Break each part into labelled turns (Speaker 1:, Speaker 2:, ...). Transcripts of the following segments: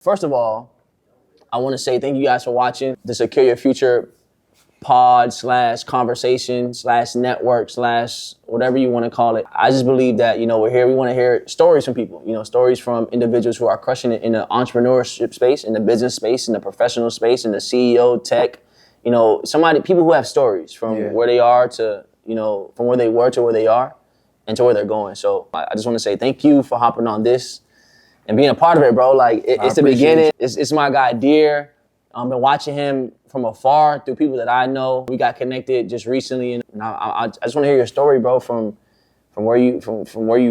Speaker 1: First of all, I want to say thank you guys for watching the Secure Your Future pod / conversation / network / whatever you want to call it. I just believe that, we're here. We want to hear stories from people, stories from individuals who are crushing it in the entrepreneurship space, in the business space, in the professional space, in the CEO, tech, people who have stories from where they are to, from where they were to where they are and to where they're going. So I just want to say thank you for hopping on this and being a part of it, bro. Like, it's the beginning. It's my guy, DIR. I've been watching him from afar through people that I know. We got connected just recently, and I just want to hear your story, bro, from where you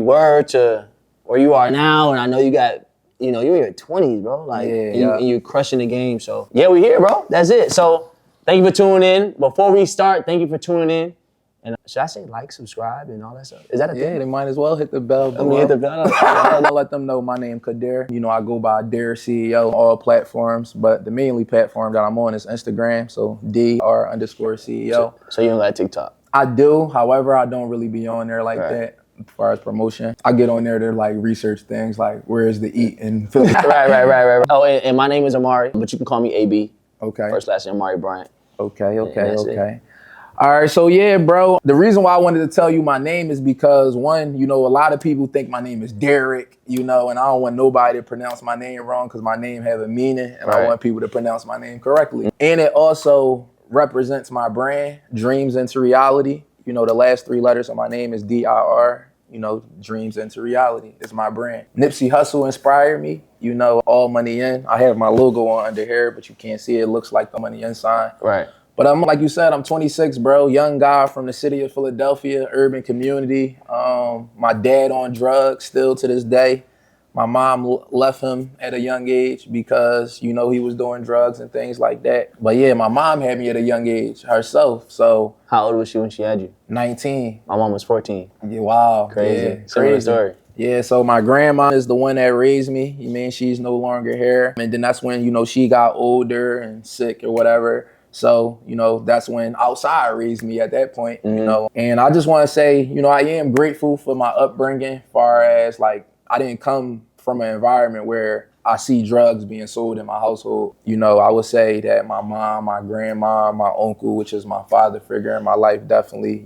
Speaker 1: were to where you are now. And I know you got, you're in your 20s, bro. Like, and you're crushing the game. So yeah, we're here, bro. That's it. So thank you for tuning in. Before we start, thank you for tuning in. And should I say like, subscribe, and all that stuff? Is that a thing?
Speaker 2: Yeah, they might as well hit the bell.
Speaker 1: Hit the bell.
Speaker 2: I'll let them know my name, QADIR. I go by DIR CEO on all platforms, but the mainly platform that I'm on is Instagram, so DR_CEO.
Speaker 1: So you don't got TikTok?
Speaker 2: I do, however, I don't really be on there like that as far as promotion. I get on there to like research things like where's the eat in Philly.
Speaker 1: Right. Oh, and my name is Amari, but you can call me AB.
Speaker 2: Okay.
Speaker 1: First, last name Amari Bryant.
Speaker 2: Okay. All right, so yeah, bro, the reason why I wanted to tell you my name is because, one, a lot of people think my name is Derek, and I don't want nobody to pronounce my name wrong because my name have a meaning, and I want people to pronounce my name correctly. And it also represents my brand, Dreams into Reality. The last 3 letters of my name is DIR, Dreams into Reality. It's my brand. Nipsey Hussle inspired me, all money in. I have my logo on under here, but you can't see it. It looks like the money in sign.
Speaker 1: Right.
Speaker 2: But like you said, I'm 26, bro. Young guy from the city of Philadelphia, urban community. My dad on drugs still to this day. My mom left him at a young age because, he was doing drugs and things like that. But yeah, my mom had me at a young age herself. So
Speaker 1: how old was she when she had you?
Speaker 2: 19.
Speaker 1: My mom was 14.
Speaker 2: Yeah, wow.
Speaker 1: Crazy.
Speaker 2: Yeah,
Speaker 1: Similar story.
Speaker 2: Yeah, so my grandma is the one that raised me. She's no longer here. And then that's when, she got older and sick or whatever. So, that's when outside raised me at that point, And I just want to say, I am grateful for my upbringing as far as, like, I didn't come from an environment where I see drugs being sold in my household. I would say that my mom, my grandma, my uncle, which is my father figure in my life, definitely,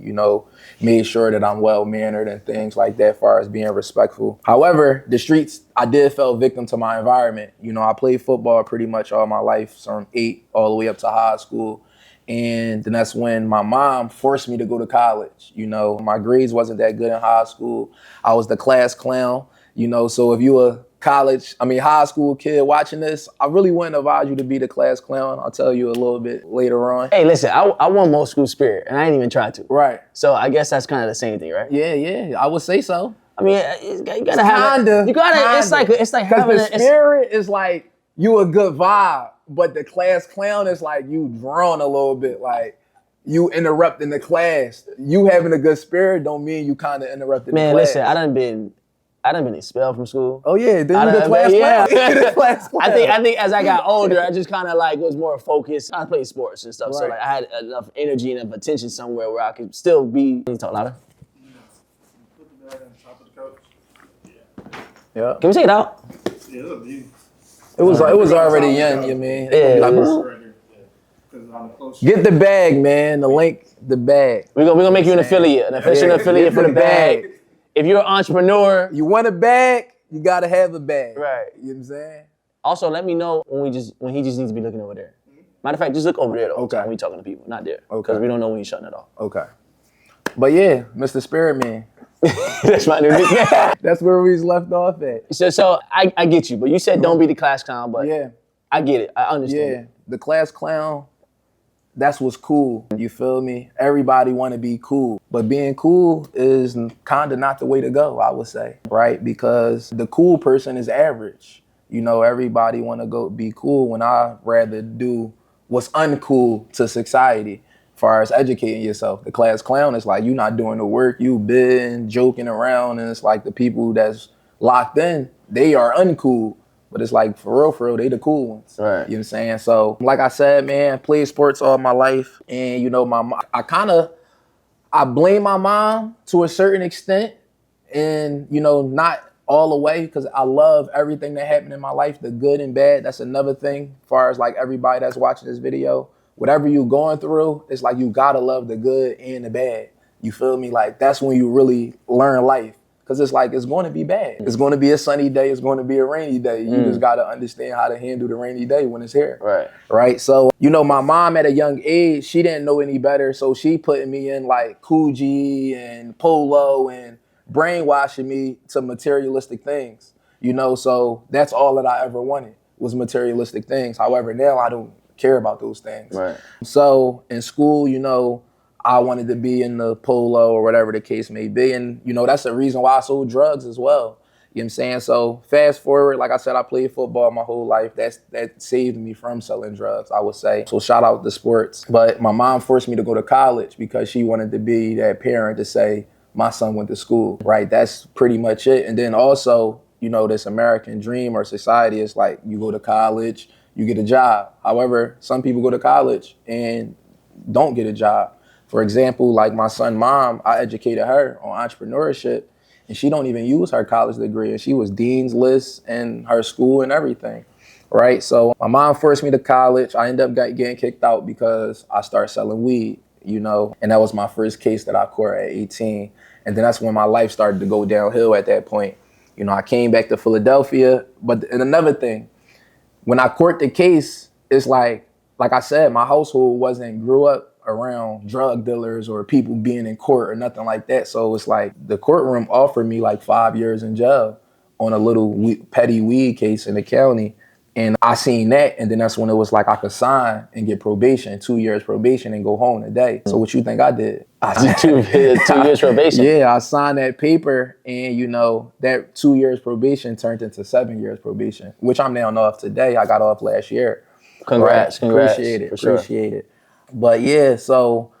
Speaker 2: made sure that I'm well-mannered and things like that as far as being respectful. However, the streets, I did fell victim to my environment. I played football pretty much all my life, from 8 all the way up to high school. And then that's when my mom forced me to go to college. My grades wasn't that good in high school. I was the class clown, so if you were high school kid watching this, I really wouldn't advise you to be the class clown. I'll tell you a little bit later on.
Speaker 1: Hey, listen, I won most school spirit, and I didn't even try to.
Speaker 2: Right.
Speaker 1: So I guess that's kind of the same thing, right?
Speaker 2: Yeah, I would say so.
Speaker 1: You gotta have it. You gotta. It's like having
Speaker 2: the spirit is like you a good vibe, but the class clown is like you drawn a little bit, like you interrupting the class. You having a good spirit don't mean you kind of interrupted the class.
Speaker 1: Man, listen, I done been expelled from school.
Speaker 2: Oh yeah, then you the class clown.
Speaker 1: The class clown. I think as I got older, I just kind of like was more focused. I played sports and stuff, so like I had enough energy and enough attention somewhere where I could still be. Can you talk louder?
Speaker 3: Put the bag on top of the couch.
Speaker 2: Yeah.
Speaker 1: Can we take it out?
Speaker 3: Yeah, it's up to you.
Speaker 2: It was already young, you mean?
Speaker 1: Yeah.
Speaker 3: Right here.
Speaker 2: Get the bag, man. The link, the bag.
Speaker 1: We're gonna make you an affiliate, an official affiliate for the bag. If you're an entrepreneur,
Speaker 2: you want a bag, you gotta have a bag.
Speaker 1: Right.
Speaker 2: You know what I'm saying?
Speaker 1: Also, let me know when he just needs to be looking over there. Matter of fact, just look over there the whole time when you're talking to people, not there. Because we don't know when you're shutting it off.
Speaker 2: Okay. But yeah, Mr. Spirit Man.
Speaker 1: That's my new nickname.
Speaker 2: That's where we left off at.
Speaker 1: So I get you, but you said don't be the class clown, but
Speaker 2: yeah,
Speaker 1: I get it. I understand.
Speaker 2: Yeah, the class clown, that's what's cool. You feel me? Everybody want to be cool, but being cool is kind of not the way to go, I would say, right? Because the cool person is average. Everybody want to go be cool when I rather do what's uncool to society. As far as educating yourself, the class clown is like you not doing the work, you been joking around, and it's like the people that's locked in, they are uncool. But it's like, for real, they the cool ones.
Speaker 1: Right.
Speaker 2: You know what I'm saying? So, like I said, man, played sports all my life. And, I blame my mom to a certain extent. And, not all the way because I love everything that happened in my life, the good and bad. That's another thing as far as like everybody that's watching this video. Whatever you're going through, it's like you gotta love the good and the bad. You feel me? Like that's when you really learn life. Cause it's like, it's going to be bad. It's going to be a sunny day. It's going to be a rainy day. You just got to understand how to handle the rainy day when it's here.
Speaker 1: Right.
Speaker 2: Right. So, you know, my mom at a young age, she didn't know any better. So she putting me in like Coogee and Polo and brainwashing me to materialistic things, you know? So that's all that I ever wanted was materialistic things. However, now I don't care about those things.
Speaker 1: Right.
Speaker 2: So in school, you know, I wanted to be in the polo or whatever the case may be. And, you know, that's the reason why I sold drugs as well. You know what I'm saying? So fast forward, like I said, I played football my whole life. That saved me from selling drugs, I would say. So shout out to sports. But my mom forced me to go to college because she wanted to be that parent to say, my son went to school, right? That's pretty much it. And then also, you know, this American dream or society is like, you go to college, you get a job. However, some people go to college and don't get a job. For example, like my son's mom, I educated her on entrepreneurship and she don't even use her college degree. And she was dean's list in her school and everything, right? So my mom forced me to college. I ended up getting kicked out because I started selling weed, you know, and that was my first case that I caught at 18. And then that's when my life started to go downhill at that point. You know, I came back to Philadelphia. But and another thing, when I court the case, it's like I said, my household grew up around drug dealers or people being in court or nothing like that. So it's like the courtroom offered me like 5 years in jail on a little petty weed case in the county. And I seen that. And then that's when it was like I could sign and get probation, 2 years probation and go home today. So what you think I did?
Speaker 1: I did 2 years probation.
Speaker 2: Yeah, I signed that paper and, you know, that 2 years probation turned into 7 years probation, which I'm now off today. I got off last year.
Speaker 1: Congrats.
Speaker 2: Appreciate it. Appreciate it. But yeah, so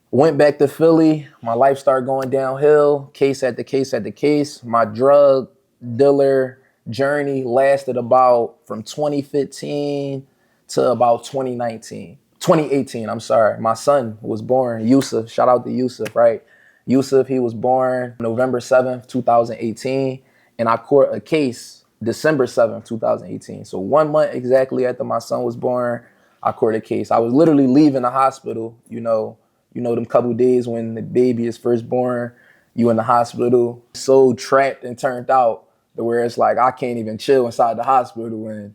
Speaker 2: went back to Philly. My life started going downhill, case after case after case. My drug dealer journey lasted about from 2015 to about 2018, I'm sorry. My son was born, Yusuf. Shout out to Yusuf, right? Yusuf, he was born November 7th, 2018. And I caught a case December 7th, 2018. So 1 month exactly after my son was born, I caught a case. I was literally leaving the hospital, you know them couple days when the baby is first born, you in the hospital, so trapped and turned out to where it's like I can't even chill inside the hospital and,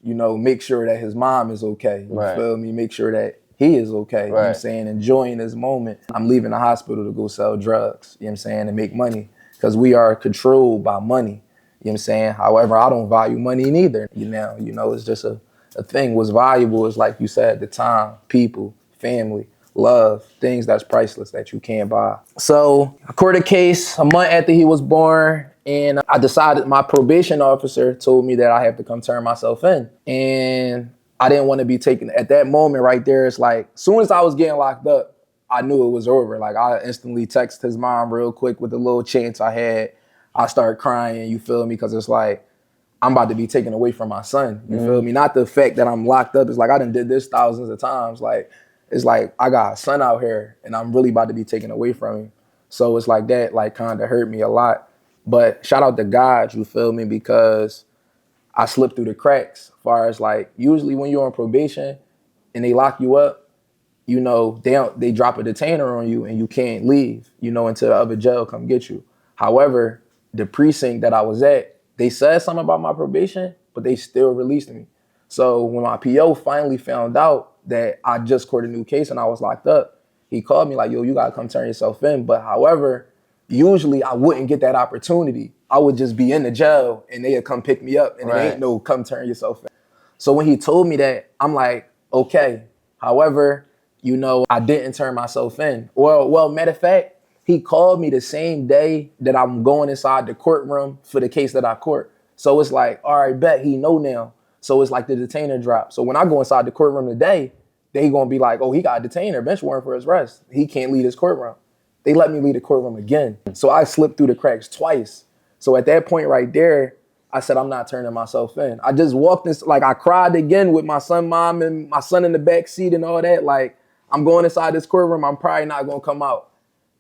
Speaker 2: you know, make sure that his mom is okay. You feel me? Make sure that he is okay. You know what I'm saying? Enjoying this moment. I'm leaving the hospital to go sell drugs, you know what I'm saying, and make money because we are controlled by money. You know what I'm saying? However, I don't value money neither. You know, it's just a thing. What's valuable is, like you said, the time, people, family, love, things that's priceless that you can't buy. So I caught a case a month after he was born, and I decided, my probation officer told me that I have to come turn myself in. And I didn't want to be taken. At that moment right there, it's like, as soon as I was getting locked up, I knew it was over. Like I instantly texted his mom real quick with the little chance I had. I started crying, you feel me? Because it's like, I'm about to be taken away from my son, you feel me? Not the fact that I'm locked up. It's like, I done did this thousands of times. Like, it's like, I got a son out here and I'm really about to be taken away from him. So it's like that, like, kind of hurt me a lot. But shout out to God, you feel me? Because I slipped through the cracks as far as like, usually when you're on probation and they lock you up, you know, they drop a detainer on you and you can't leave, you know, until the other jail come get you. However, the precinct that I was at, they said something about my probation, but they still released me. So when my PO finally found out that I just caught a new case and I was locked up, he called me like, yo, you gotta come turn yourself in. But however, usually I wouldn't get that opportunity. I would just be in the jail and they'd come pick me up and it ain't no come turn yourself in. So when he told me that, I'm like, okay. However, you know, I didn't turn myself in. Well, matter of fact, he called me the same day that I'm going inside the courtroom for the case that I caught. So it's like, all right, bet he know now. So it's like the detainer drop. So when I go inside the courtroom today, they gonna be like, oh, he got a detainer, bench warrant for his arrest. He can't leave his courtroom. They let me leave the courtroom again. So I slipped through the cracks twice. So at that point right there, I said, I'm not turning myself in. I just walked in, like I cried again with my son, mom, and my son in the back seat and all that. Like, I'm going inside this courtroom, I'm probably not gonna come out.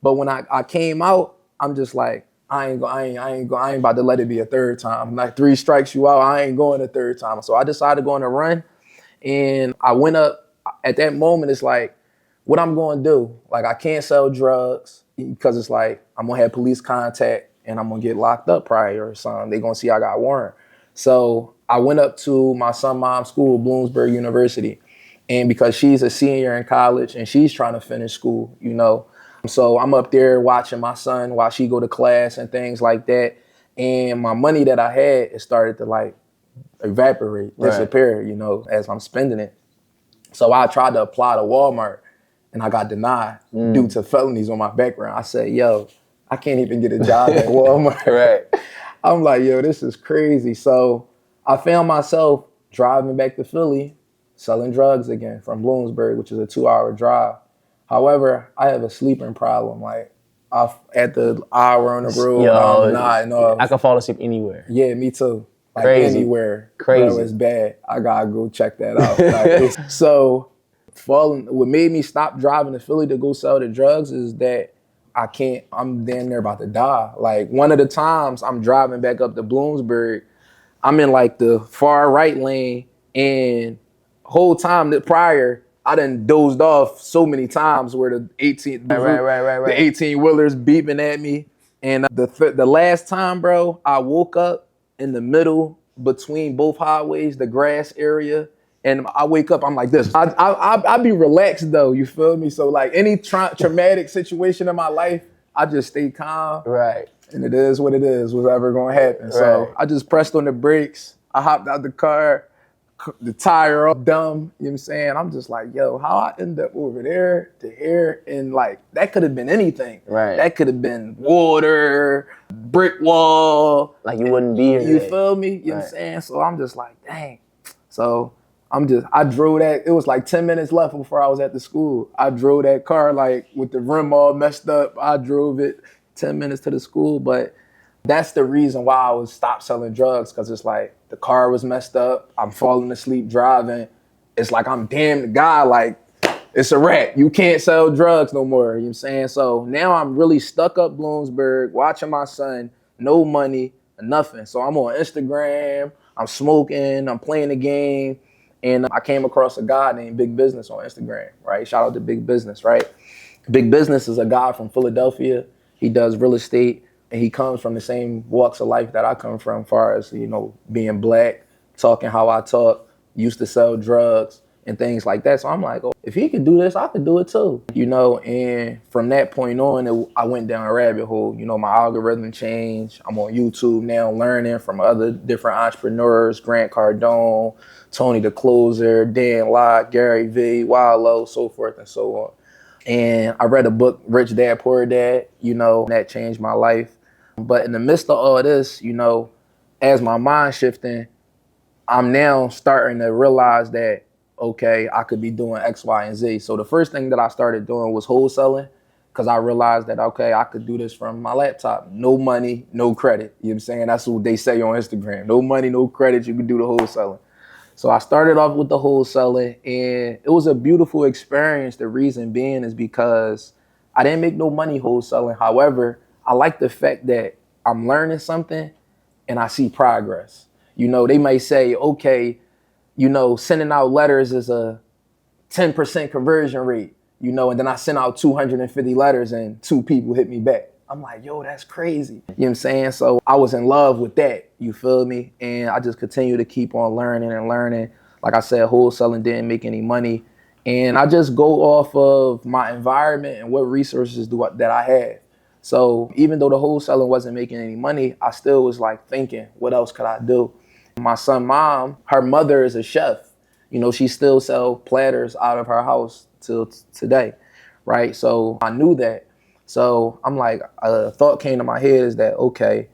Speaker 2: But when I came out, I'm just like, I ain't about to let it be a third time. Like 3 strikes you out, I ain't going a third time. So I decided to go on a run, and I went up. At that moment, it's like, what I'm going to do? Like, I can't sell drugs because it's like I'm gonna have police contact and I'm gonna get locked up probably or something. They gonna see I got warrant. So I went up to my son's mom's school, Bloomsburg University, and because she's a senior in college and she's trying to finish school, you know. So I'm up there watching my son while she go to class and things like that. And my money that I had, it started to like evaporate, disappear, you know, as I'm spending it. So I tried to apply to Walmart and I got denied due to felonies on my background. I said, yo, I can't even get a job at Walmart.
Speaker 1: Right.
Speaker 2: I'm like, yo, this is crazy. So I found myself driving back to Philly, selling drugs again from Bloomsburg, which is a 2-hour drive. However, I have a sleeping problem. Like, at the hour on the road, I'm nodding off.
Speaker 1: I can fall asleep anywhere.
Speaker 2: Yeah, me too. Like
Speaker 1: Crazy.
Speaker 2: Anywhere.
Speaker 1: Crazy.
Speaker 2: Bro, it's bad. I gotta go check that out. Like, so what made me stop driving to Philly to go sell the drugs is that I'm damn near about to die. Like, one of the times I'm driving back up to Bloomsburg, I'm in like the far right lane, and whole time prior, I done dozed off so many times where the 18-wheelers beeping at me. And the last time, bro, I woke up in the middle between both highways, the grass area, and I wake up, I'm like this. I be relaxed though, you feel me? So like any traumatic situation in my life, I just stay calm.
Speaker 1: Right.
Speaker 2: And it is what it is, whatever gonna happen. Right. So I just pressed on the brakes. I hopped out the car, the tire all dumb, you know what I'm saying? I'm just like, yo, how I end up over there to here? And like, that could have been anything.
Speaker 1: Right.
Speaker 2: That could have been water, brick wall.
Speaker 1: Like you wouldn't be here.
Speaker 2: You feel me? You know what I'm saying? So I'm just like, dang. So I drove that, it was like 10 minutes left before I was at the school. I drove that car like with the rim all messed up. I drove it 10 minutes to the school, but that's the reason why I was stopped selling drugs, because it's like the car was messed up. I'm falling asleep driving. It's like I'm damn the guy, like it's a wrap. You can't sell drugs no more, you know what I'm saying? So now I'm really stuck up Bloomsburg, watching my son, no money, nothing. So I'm on Instagram, I'm smoking, I'm playing the game, and I came across a guy named Big Business on Instagram, right? Shout out to Big Business, right? Big Business is a guy from Philadelphia. He does real estate. And he comes from the same walks of life that I come from, as far as, you know, being black, talking how I talk, used to sell drugs and things like that. So I'm like, oh, if he could do this, I could do it too, you know? And from that point on, I went down a rabbit hole. You know, my algorithm changed. I'm on YouTube now learning from other different entrepreneurs, Grant Cardone, Tony the Closer, Dan Lott, Gary V, Wallow, so forth and so on. And I read a book, Rich Dad, Poor Dad, you know, that changed my life. But in the midst of all this, you know, as my mind shifting, I'm now starting to realize that, okay, I could be doing X, Y, and Z. So the first thing that I started doing was wholesaling, because I realized that, okay, I could do this from my laptop. No money, no credit. You know what I'm saying? That's what they say on Instagram. No money, no credit, you can do the wholesaling. So I started off with the wholesaling, and it was a beautiful experience. The reason being is because I didn't make no money wholesaling. However, I like the fact that I'm learning something and I see progress. You know, they may say, okay, you know, sending out letters is a 10% conversion rate, you know, and then I sent out 250 letters and 2 people hit me back. I'm like, yo, that's crazy. You know what I'm saying? So I was in love with that, you feel me? And I just continue to keep on learning and learning. Like I said, wholesaling didn't make any money. And I just go off of my environment and what resources that I have. So even though the wholesaling wasn't making any money, I still was like thinking, what else could I do? My son's mom, her mother is a chef. You know, she still sells platters out of her house till today, right? So I knew that. So I'm like, a thought came to my head is that, okay,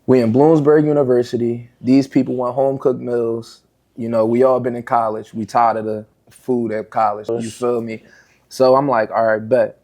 Speaker 2: we in Bloomsburg University. These people want home cooked meals. You know, we all been in college. We tired of the food at college. You feel me? So I'm like, all right, bet.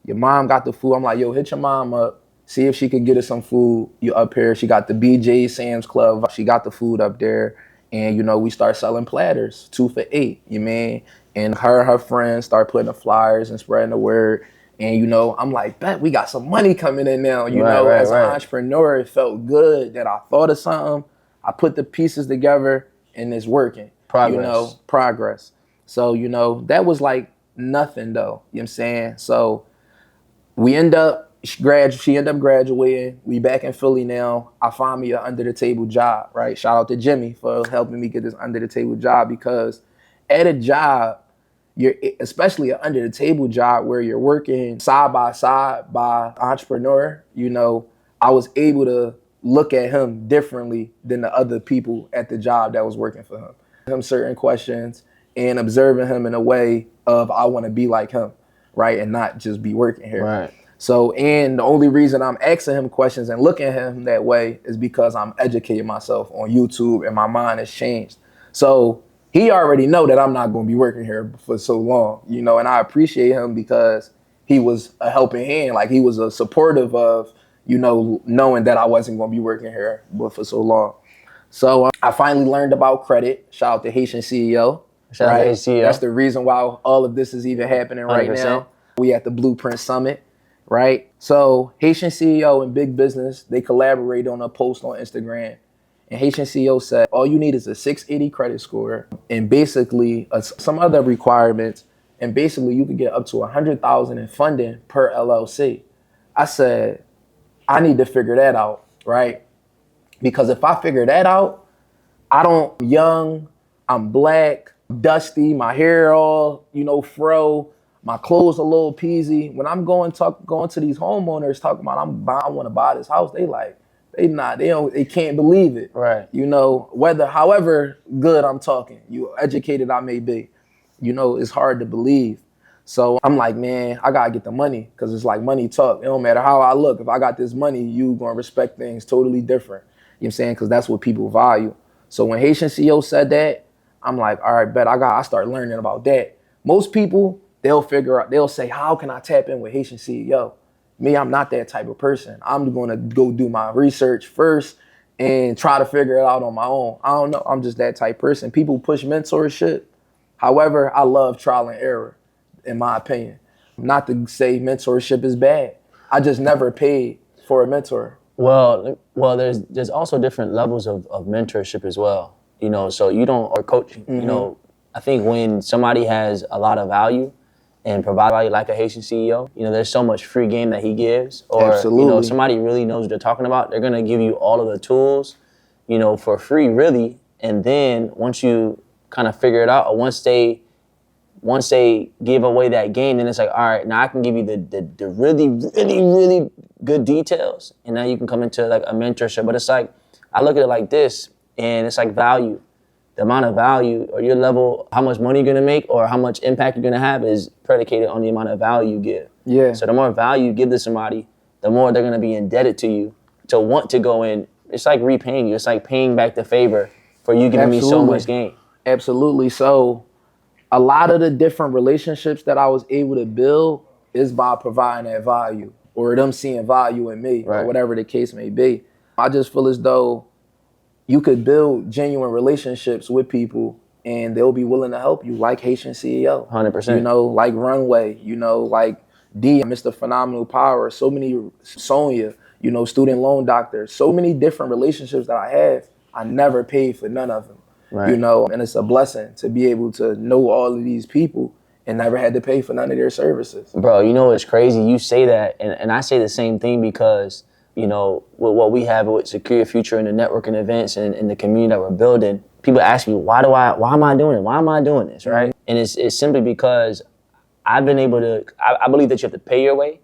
Speaker 2: Your mom got the food. I'm like, yo, hit your mom up. See if she could get us some food. You up here. She got the BJ Sam's Club. She got the food up there. And, you know, we start selling platters, 2 for $8, you mean? And her friends start putting the flyers and spreading the word. And, you know, I'm like, bet we got some money coming in now. You
Speaker 1: Right,
Speaker 2: know,
Speaker 1: right,
Speaker 2: as an
Speaker 1: right.
Speaker 2: entrepreneur, it felt good that I thought of something. I put the pieces together and it's working.
Speaker 1: Progress.
Speaker 2: You know, progress. So, you know, that was like nothing though. You know what I'm saying? So we end up, she ended up graduating. We back in Philly now. I find me an under the table job, right? Shout out to Jimmy for helping me get this under the table job, because at a job, you're, especially an under the table job where you're working side by side by entrepreneur, you know, I was able to look at him differently than the other people at the job that was working for him. Him certain questions and observing him in a way of I want to be like him, right? And not just be working here.
Speaker 1: Right.
Speaker 2: So, and the only reason I'm asking him questions and looking at him that way is because I'm educating myself on YouTube and my mind has changed. So he already know that I'm not going to be working here for so long, you know, and I appreciate him because he was a helping hand. Like he was a supportive of, you know, knowing that I wasn't going to be working here but for so long. So I finally learned about credit. Shout out to Haitian CEO.
Speaker 1: Shout out to Haitian CEO.
Speaker 2: That's the reason why all of this is even happening right
Speaker 1: 100%.
Speaker 2: now. We at the Blueprint Summit, right? So Haitian CEO and Big Business, they collaborate on a post on Instagram. And Haitian CEO said, all you need is a 680 credit score and basically some other requirements. And basically you could get up to $100,000 in funding per LLC. I said, I need to figure that out, right? Because if I figure that out, I'm young, I'm black, dusty, my hair all, you know, fro, my clothes a little peasy. When I'm going to these homeowners talking about I want to buy this house, they can't believe it.
Speaker 1: Right.
Speaker 2: You know, however good I'm talking, you educated I may be, you know, it's hard to believe. So I'm like, man, I gotta get the money, because it's like money talk. It don't matter how I look. If I got this money, you gonna respect things totally different. You know what I'm saying? Because that's what people value. So when Haitian CEO said that, I'm like, all right, bet I start learning about that. Most people, they'll say, how can I tap in with Haitian CEO? Me, I'm not that type of person. I'm gonna go do my research first and try to figure it out on my own. I don't know, I'm just that type of person. People push mentorship. However, I love trial and error, in my opinion. Not to say mentorship is bad. I just never paid for a mentor.
Speaker 1: Well, there's also different levels of mentorship as well. You know, so you don't, or coaching, you know, I think when somebody has a lot of value and provide value like a Haitian CEO, you know, there's so much free game that he gives. Or,
Speaker 2: Absolutely.
Speaker 1: you know, if somebody really knows what they're talking about, they're going to give you all of the tools, you know, for free, really. And then once you kind of figure it out, or once they give away that game, then it's like, all right, now I can give you the really, really, really good details. And now you can come into like a mentorship. But it's like, I look at it like this, and it's like value. The amount of value or your level, how much money you're gonna make or how much impact you're gonna have is predicated on the amount of value you give.
Speaker 2: Yeah.
Speaker 1: So the more value you give to somebody, the more they're gonna be indebted to you to want to go in. It's like repaying you. It's like paying back the favor for you giving me so much gain.
Speaker 2: Absolutely. So a lot of the different relationships that I was able to build is by providing that value or them seeing value in me,
Speaker 1: Right.
Speaker 2: or whatever the case may be. I just feel as though you could build genuine relationships with people and they'll be willing to help you, like Haitian CEO.
Speaker 1: 100%.
Speaker 2: You know, like Runway, you know, like D, Mr. Phenomenal Power, so many, Sonia, you know, student loan doctor, so many different relationships that I have. I never paid for none of them.
Speaker 1: Right.
Speaker 2: You know, and it's a blessing to be able to know all of these people and never had to pay for none of their services.
Speaker 1: Bro, you know, it's crazy. You say that, and I say the same thing because, you know, with what we have with Secure Your Future and the networking events and the community that we're building, people ask me, why am I doing it? Why am I doing this, right? And it's simply because I've been able to, I believe that you have to pay your way,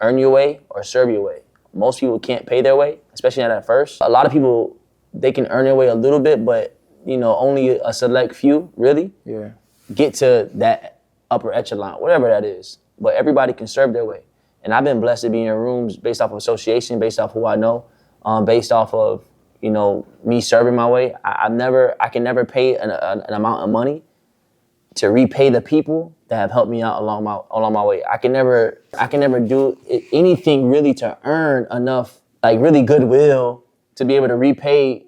Speaker 1: earn your way, or serve your way. Most people can't pay their way, especially not at first. A lot of people, they can earn their way a little bit, but, you know, only a select few, really, get to that upper echelon, whatever that is. But everybody can serve their way. And I've been blessed to be in rooms based off of association, based off who I know, based off of, you know, me serving my way. I can never pay an amount of money to repay the people that have helped me out along my way. I can never do anything really to earn enough, like really goodwill to be able to repay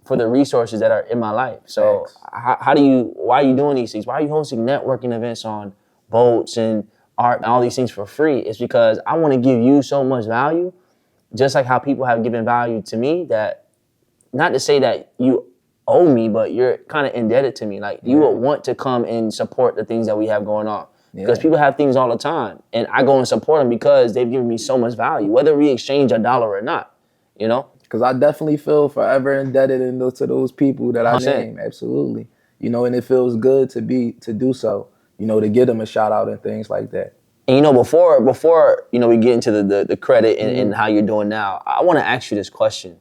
Speaker 1: for the resources that are in my life. So why are you doing these things? Why are you hosting networking events on boats and art, all these things for free is because I want to give you so much value, just like how people have given value to me, that not to say that you owe me, but you're kind of indebted to me. Like you would want to come and support the things that we have going on. Because people have things all the time, and I go and support them because they've given me so much value, whether we exchange $1 or not, you know?
Speaker 2: Because I definitely feel forever indebted to those people that I
Speaker 1: 100%.
Speaker 2: named. Absolutely. You know, and it feels good to do so, you know, to give them a shout out and things like that.
Speaker 1: And, you know, before you know, we get into the credit and how you're doing now, I want to ask you this question,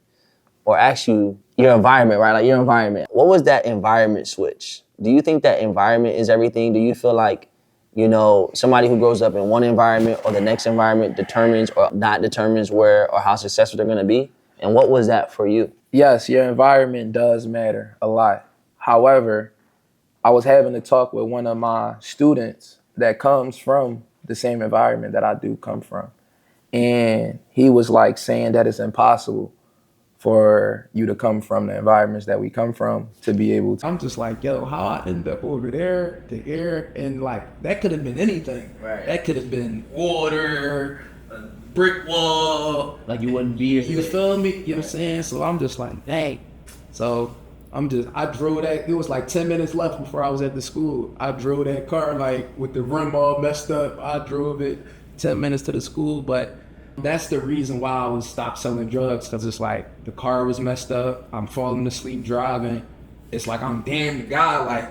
Speaker 1: or ask you your environment, right? Like your environment. What was that environment switch? Do you think that environment is everything? Do you feel like, you know, somebody who grows up in one environment or the next environment determines or not determines where or how successful they're going to be? And what was that for you?
Speaker 2: Yes, your environment does matter a lot. However, I was having a talk with one of my students that comes from the same environment that I do come from. And he was like saying that it's impossible for you to come from the environments that we come from to be able to.
Speaker 4: I'm just like, yo, how I ended up over there, the air, and like, that could have been anything.
Speaker 1: Right.
Speaker 4: That could have been water, a brick wall.
Speaker 5: Like you wouldn't be
Speaker 4: You feel me? You know what I'm saying? So I'm just like, dang. So I drove that, it was like 10 minutes left before I was at the school. I drove that car like with the rim all messed up. I drove it 10 minutes to the school, but that's the reason why I would stop selling drugs, because it's like the car was messed up. I'm falling asleep driving. It's like I'm damn the guy, like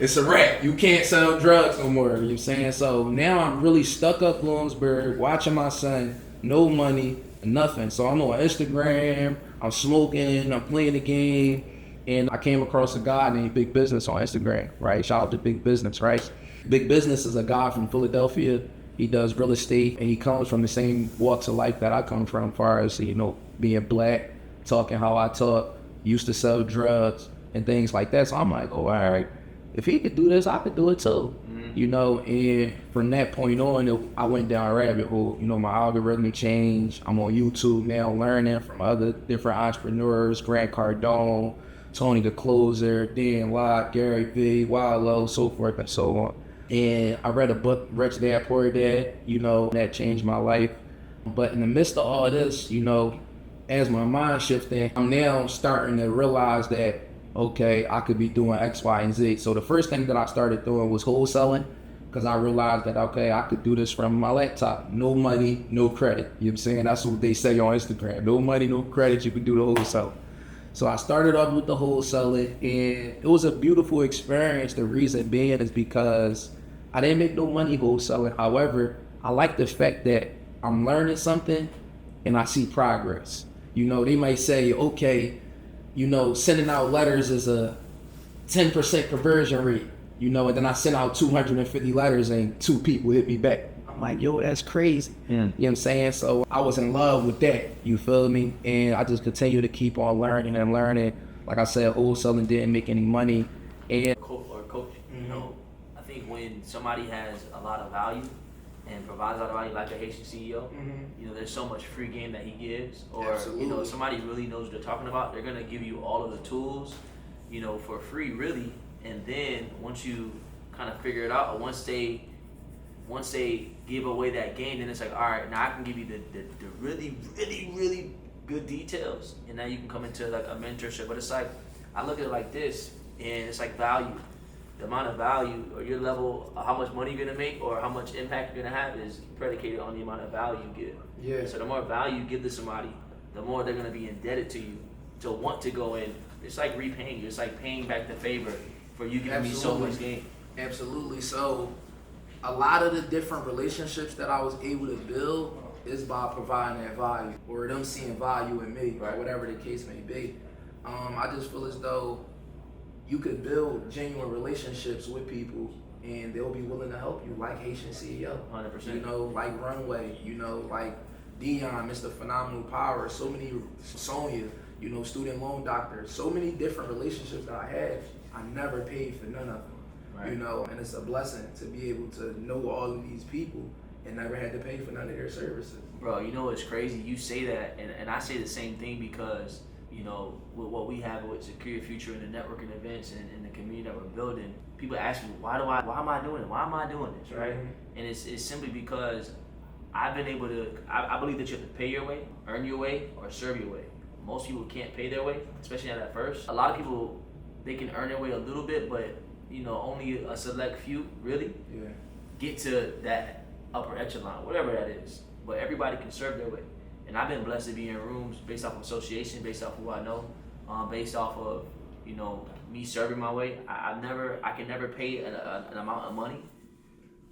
Speaker 4: it's a wrap. You can't sell drugs no more. You know what I'm saying? So now I'm really stuck up Bloomsburg, watching my son, no money, nothing. So I'm on Instagram, I'm smoking, I'm playing the game, and I came across a guy named Big Business on Instagram, right? Shout out to Big Business, right? Big Business is a guy from Philadelphia. He does real estate, and he comes from the same walks of life that I come from, as far as, you know, being black, talking how I talk, used to sell drugs and things like that. So I'm like, oh, all right, if he could do this, I could do it too. You know, and from that point on, I went down a rabbit hole. You know, my algorithm changed. I'm on YouTube now learning from other different entrepreneurs, Grant Cardone, Tony the Closer, Dan Locke, Gary Vee, Wallow, so forth and so on. And I read a book, Rich Dad, Poor Dad, you know, that changed my life. But in the midst of all this, you know, as my mind shifting, I'm now starting to realize that, okay, I could be doing X, Y, and Z. So the first thing that I started doing was wholesaling, because I realized that, okay, I could do this from my laptop. No money, no credit. You know what I'm saying? That's what they say on Instagram. No money, no credit, you can do the wholesale. So I started off with the wholesaling, and it was a beautiful experience. The reason being is because I didn't make no money wholesaling. However, I like the fact that I'm learning something and I see progress. You know, they might say, okay, you know, sending out letters is a 10% conversion rate, you know, and then I sent out 250 letters and 2 people hit me back. I'm like, yo, that's crazy. You know what I'm saying? So I was in love with that, you feel me? And I just continue to keep on learning and learning. Like I said, wholesaling didn't make any money. And
Speaker 5: coach, you know, I think when somebody has a lot of value and provides a lot of value, like a Haitian CEO, you know, there's so much free game that he gives. Or, you know, if somebody really knows what they're talking about, they're going to give you all of the tools, you know, for free, really. And then once you kind of figure it out, or once they give away that game, then it's like, all right, now I can give you the really, really, really good details, and now you can come into like a mentorship. But it's like, I look at it like this, and it's like value. The amount of value, or your level, how much money you're gonna make, or how much impact you're gonna have, is predicated on the amount of value you give.
Speaker 4: Yeah.
Speaker 5: So the more value you give to somebody, the more they're gonna be indebted to you to want to go in. It's like repaying you. It's like paying back the favor for you giving me so much game.
Speaker 2: Absolutely. So a lot of the different relationships that I was able to build is by providing that value, or them seeing value in me, right? Whatever the case may be. I just feel as though you could build genuine relationships with people and they'll be willing to help you, like Haitian CEO.
Speaker 5: 100%.
Speaker 2: You know, like Runway, you know, like Dion, Mr. Phenomenal Power, so many, Sonia, you know, student loan doctor, so many different relationships that I had. I never paid for none of them, right? You know, and it's a blessing to be able to know all of these people and never had to pay for none of their services.
Speaker 5: Bro, you know what's crazy? You say that, and I say the same thing, because you know, with what we have with Secure Your Future and the networking events and the community that we're building, people ask me, why am I doing it? Why am I doing this, right? And it's simply because I've been able to, I believe that you have to pay your way, earn your way, or serve your way. Most people can't pay their way, especially not at first. A lot of people, they can earn their way a little bit, but you know, only a select few really get to that upper echelon, whatever that is. But everybody can serve their way. And I've been blessed to be in rooms based off of association, based off of who I know, based off of, you know, me serving my way. I can never pay an amount of money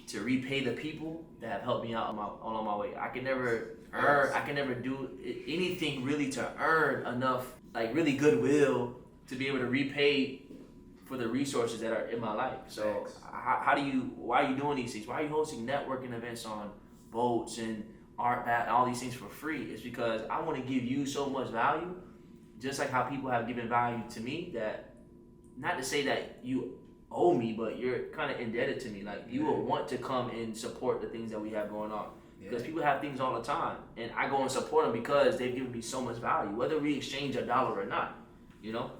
Speaker 5: to repay the people that have helped me out on my way. I can never do anything really to earn enough, like really goodwill to be able to repay for the resources that are in my life. So why are you doing these things? Why are you hosting networking events on boats and art and all these things for free? It's because I want to give you so much value, just like how people have given value to me, that not to say that you owe me, but you're kind of indebted to me. Like you will want to come and support the things that we have going on. Because people have things all the time, and I go and support them because they've given me so much value, whether we exchange $1 or not, you know?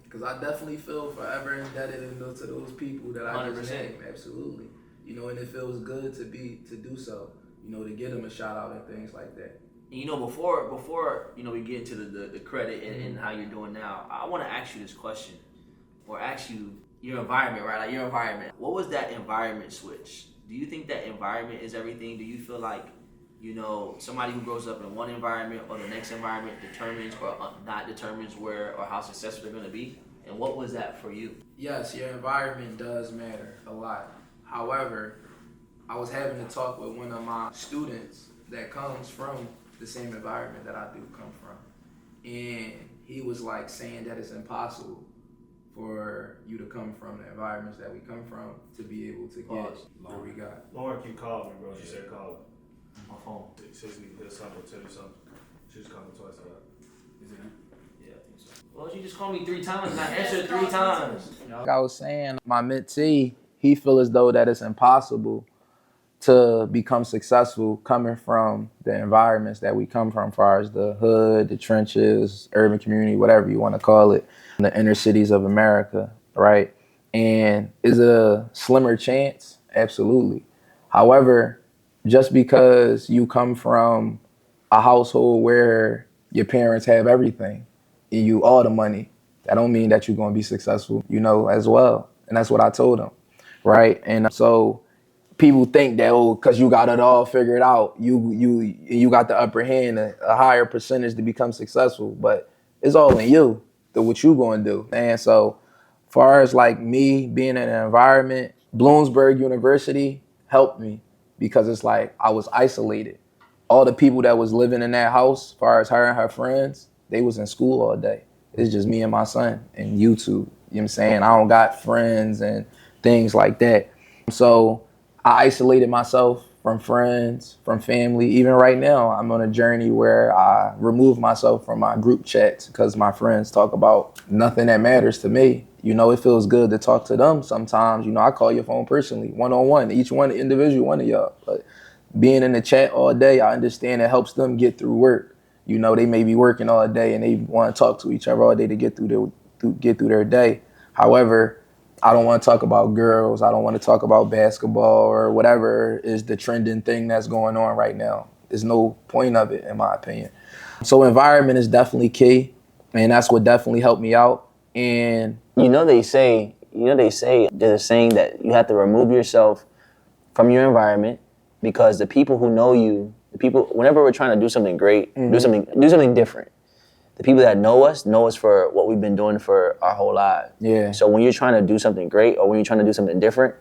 Speaker 2: Because I definitely feel forever indebted to those people that I
Speaker 5: 100%.
Speaker 2: just named. Absolutely. You know, and it feels good to do so, you know, to give them a shout out and things like that.
Speaker 5: And you know, before you know, we get into the credit and how you're doing now, I want to ask you this question, or ask you your environment, right? Like your environment. What was that environment switch? Do you think that environment is everything? Do you feel like, you know, somebody who grows up in one environment or the next environment determines or not determines where or how successful they're going to be? And what was that for you?
Speaker 2: Yes, your environment does matter a lot. However, I was having a talk with one of my students that comes from the same environment that I do come from. And he was like saying that it's impossible for you to come from the environments that we come from to be able to get where we got.
Speaker 3: Lauren keep calling me, bro. She said call
Speaker 5: My phone.
Speaker 3: Says we did something, tell you something. She just called me twice. Is it him?
Speaker 5: Yeah, I think so. Well, you just called me 3 times and I answered 3 times.
Speaker 2: Like I was saying, my mentee, he feel as though that it's impossible to become successful coming from the environments that we come from, as far as the hood, the trenches, urban community, whatever you want to call it, the inner cities of America, right? And is it a slimmer chance? Absolutely. However, just because you come from a household where your parents have everything and you all the money, that don't mean that you're going to be successful, you know, as well. And that's what I told them, right? And so people think that, oh, because you got it all figured out, you got the upper hand, a higher percentage to become successful, but it's all in you, what you going to do. And so far as like me being in an environment, Bloomsburg University helped me because it's like I was isolated. All the people that was living in that house, as far as her and her friends, they was in school all day. It's just me and my son and YouTube. You know what I'm saying? I don't got friends and things like that. So I isolated myself from friends, from family. Even right now, I'm on a journey where I remove myself from my group chats because my friends talk about nothing that matters to me. You know, it feels good to talk to them sometimes. You know, I call your phone personally, one-on-one, each one individual one of y'all. But being in the chat all day, I understand it helps them get through work. You know, they may be working all day and they want to talk to each other all day to get through their day. However, I don't want to talk about girls. I don't want to talk about basketball or whatever is the trending thing that's going on right now. There's no point of it, in my opinion. So environment is definitely key, and that's what definitely helped me out. And
Speaker 1: they say there's a saying that you have to remove yourself from your environment because the people who know you, whenever we're trying to do something great, do something different. The people that know us for what we've been doing for our whole lives.
Speaker 2: Yeah.
Speaker 1: So when you're trying to do something great or when you're trying to do something different,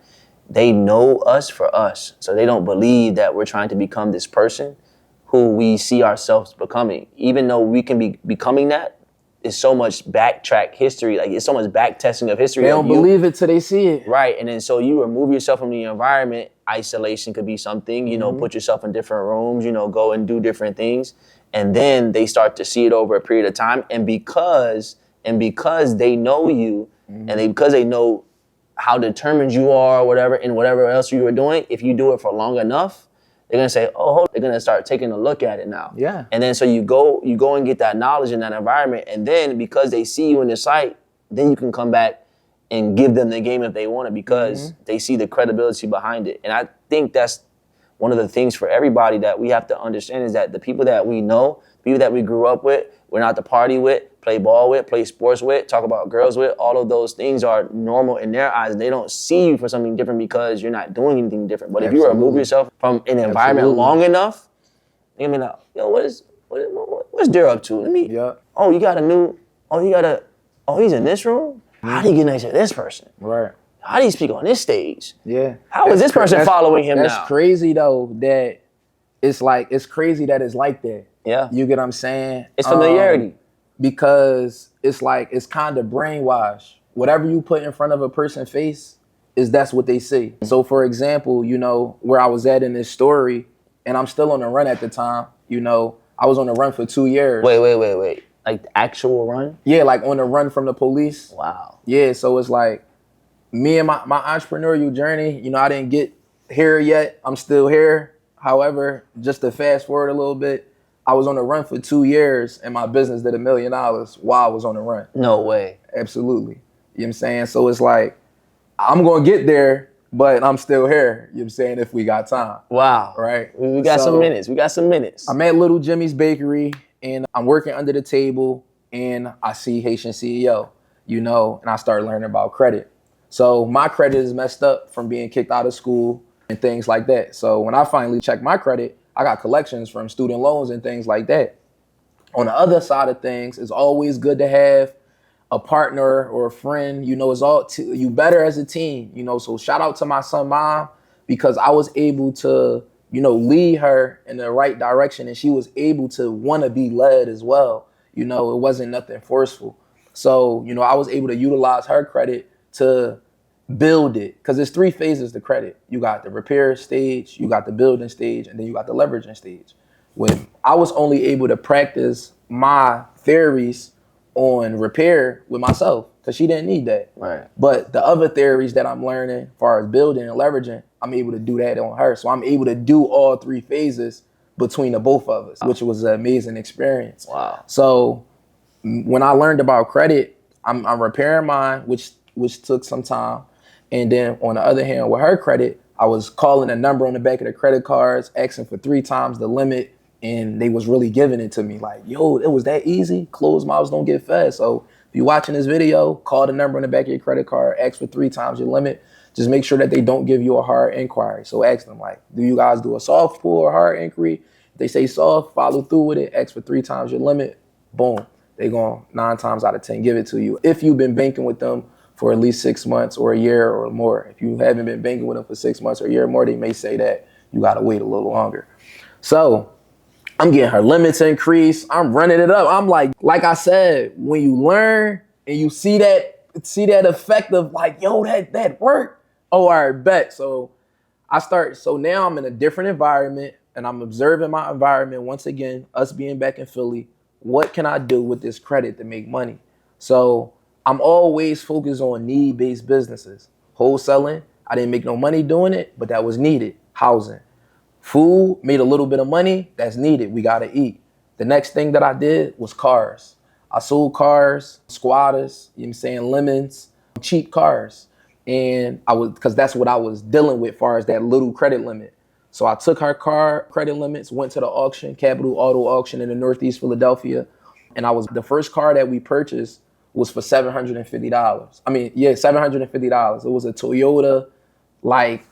Speaker 1: they know us for us. So they don't believe that we're trying to become this person who we see ourselves becoming. Even though we can be becoming that, it's so much backtrack history. Like it's so much back testing of history.
Speaker 2: They don't believe it till they see it.
Speaker 1: Right. And then so you remove yourself from the environment. Isolation could be something, put yourself in different rooms, go and do different things. And then they start to see it over a period of time. And because they know you because they know how determined you are or whatever, and whatever else you are doing, if you do it for long enough, they're gonna say, oh, they're gonna start taking a look at it now.
Speaker 2: Yeah.
Speaker 1: And then so you go and get that knowledge in that environment, and then because they see you in the site, then you can come back and give them the game if they want it because they see the credibility behind it. And I think that's one of the things for everybody that we have to understand is that the people that we know, people that we grew up with, we're not to party with, play ball with, play sports with, talk about girls with, all of those things are normal in their eyes. They don't see you for something different because you're not doing anything different. But if you remove yourself from an environment long enough, you're gonna be like, yo, what's DIR up to? Let me, oh, he's in this room? How do you get next to this person?
Speaker 2: Right.
Speaker 1: How do you speak on this stage?
Speaker 2: Yeah.
Speaker 1: How is this person following him now?
Speaker 2: That's crazy though, that it's crazy that it's like that.
Speaker 1: Yeah.
Speaker 2: You get what I'm saying?
Speaker 1: It's familiarity.
Speaker 2: Because it's like, it's kind of brainwashed. Whatever you put in front of a person's face, that's what they see. So for example, you know, where I was at in this story, and I'm still on the run at the time, you know, I was on the run for 2 years.
Speaker 1: Wait. Like the actual run?
Speaker 2: Yeah, like on the run from the police.
Speaker 1: Wow.
Speaker 2: Yeah, so it's like me and my entrepreneurial journey, you know, I didn't get here yet. I'm still here. However, just to fast forward a little bit, I was on the run for 2 years and my business did $1 million while I was on the run.
Speaker 1: No way.
Speaker 2: Absolutely. You know what I'm saying? So it's like, I'm going to get there, but I'm still here. You know what I'm saying? If we got time.
Speaker 1: Wow.
Speaker 2: Right?
Speaker 1: We got some minutes.
Speaker 2: I'm at Little Jimmy's Bakery and I'm working under the table and I see Haitian CEO, you know, and I start learning about credit. So my credit is messed up from being kicked out of school and things like that. So when I finally checked my credit, I got collections from student loans and things like that. On the other side of things, it's always good to have a partner or a friend. You know, you better as a team, you know. So shout out to my son, mom, because I was able to, you know, lead her in the right direction and she was able to want to be led as well. You know, it wasn't nothing forceful. So, you know, I was able to utilize her credit to build it, because there's 3 phases to credit. You got the repair stage, you got the building stage, and then you got the leveraging stage. When I was only able to practice my theories on repair with myself, because she didn't need that.
Speaker 1: Right.
Speaker 2: But the other theories that I'm learning as far as building and leveraging, I'm able to do that on her. So I'm able to do all 3 phases between the both of us, which was an amazing experience.
Speaker 1: Wow.
Speaker 2: So when I learned about credit, I'm repairing mine, which took some time. And then on the other hand, with her credit, I was calling a number on the back of the credit cards, asking for 3 times the limit, and they was really giving it to me. Like, yo, it was that easy? Closed mouths don't get fed. So if you're watching this video, call the number on the back of your credit card, ask for 3 times your limit. Just make sure that they don't give you a hard inquiry. So ask them, like, do you guys do a soft pull or hard inquiry? If they say soft, follow through with it, ask for 3 times your limit, boom. They going 9 times out of 10 give it to you. If you've been banking with them for at least 6 months or a year or more. If you haven't been banking with them for 6 months or a year or more, they may say that you gotta wait a little longer. So I'm getting her limits increased. I'm running it up. I'm like I said, when you learn and you see that effect of like, yo, that worked. Oh, all right, bet. So now I'm in a different environment and I'm observing my environment once again, us being back in Philly. What can I do with this credit to make money? So I'm always focused on need-based businesses. Wholesaling, I didn't make no money doing it, but that was needed. Housing. Food, made a little bit of money, that's needed. We gotta eat. The next thing that I did was cars. I sold cars, squatters, you know what I'm saying, lemons, cheap cars. And because that's what I was dealing with as far as that little credit limit. So I took her car credit limits, went to the auction, Capital Auto Auction in the Northeast Philadelphia. And the first car that we purchased was for $750. I mean, yeah, $750. It was a Toyota, like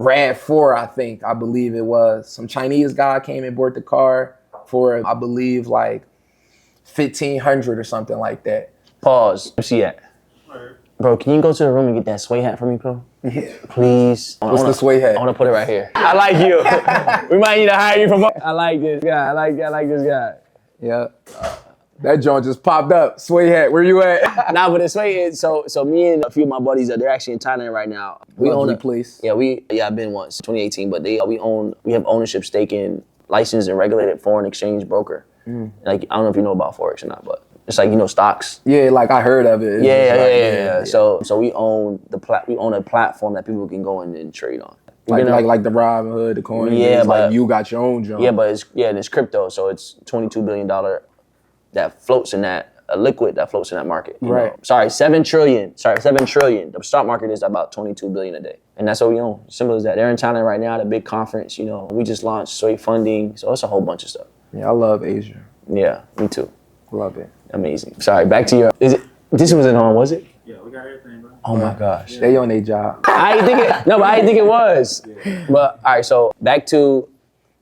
Speaker 2: RAV4, I believe it was. Some Chinese guy came and bought the car for, I believe, like $1,500 or something like that.
Speaker 1: Pause. Where's she at? Bro, can you go to the room and get that sway hat for me, bro?
Speaker 2: Yeah.
Speaker 1: Please.
Speaker 2: What's the sway hat?
Speaker 1: I want to put it right here. I like you. We might need to hire you from. I like this guy. I like this guy.
Speaker 2: Yeah. That joint just popped up. Sway hat, where you at?
Speaker 1: Nah, but the sway is so me and a few of my buddies, they're actually in Thailand right now. We own a place. Yeah, I've been once, 2018, but we have ownership stake in licensed and regulated foreign exchange broker. Like, I don't know if you know about Forex or not, but it's like, you know, stocks.
Speaker 2: Yeah, like I heard of it.
Speaker 1: Yeah. So we own a platform that people can go in and trade on.
Speaker 2: Like the Robin Hood, the coin.
Speaker 1: Yeah, but
Speaker 2: like you got your own jump.
Speaker 1: Yeah, but it's crypto, so it's $22 billion that floats in that, a liquid that floats in that market. You
Speaker 2: Right.
Speaker 1: know? Sorry, 7 trillion. The stock market is about 22 billion a day. And that's what, simple as that. They're in China right now at a big conference, we just launched SYF funding, so it's a whole bunch of stuff.
Speaker 2: Yeah, I love Asia.
Speaker 1: Yeah, me too.
Speaker 2: Love it.
Speaker 1: Amazing. Sorry, back to your, this wasn't on, was it?
Speaker 3: Yeah, we got everything, bro.
Speaker 1: Oh my gosh.
Speaker 2: They on their job.
Speaker 1: I didn't think it was. But all right, so back to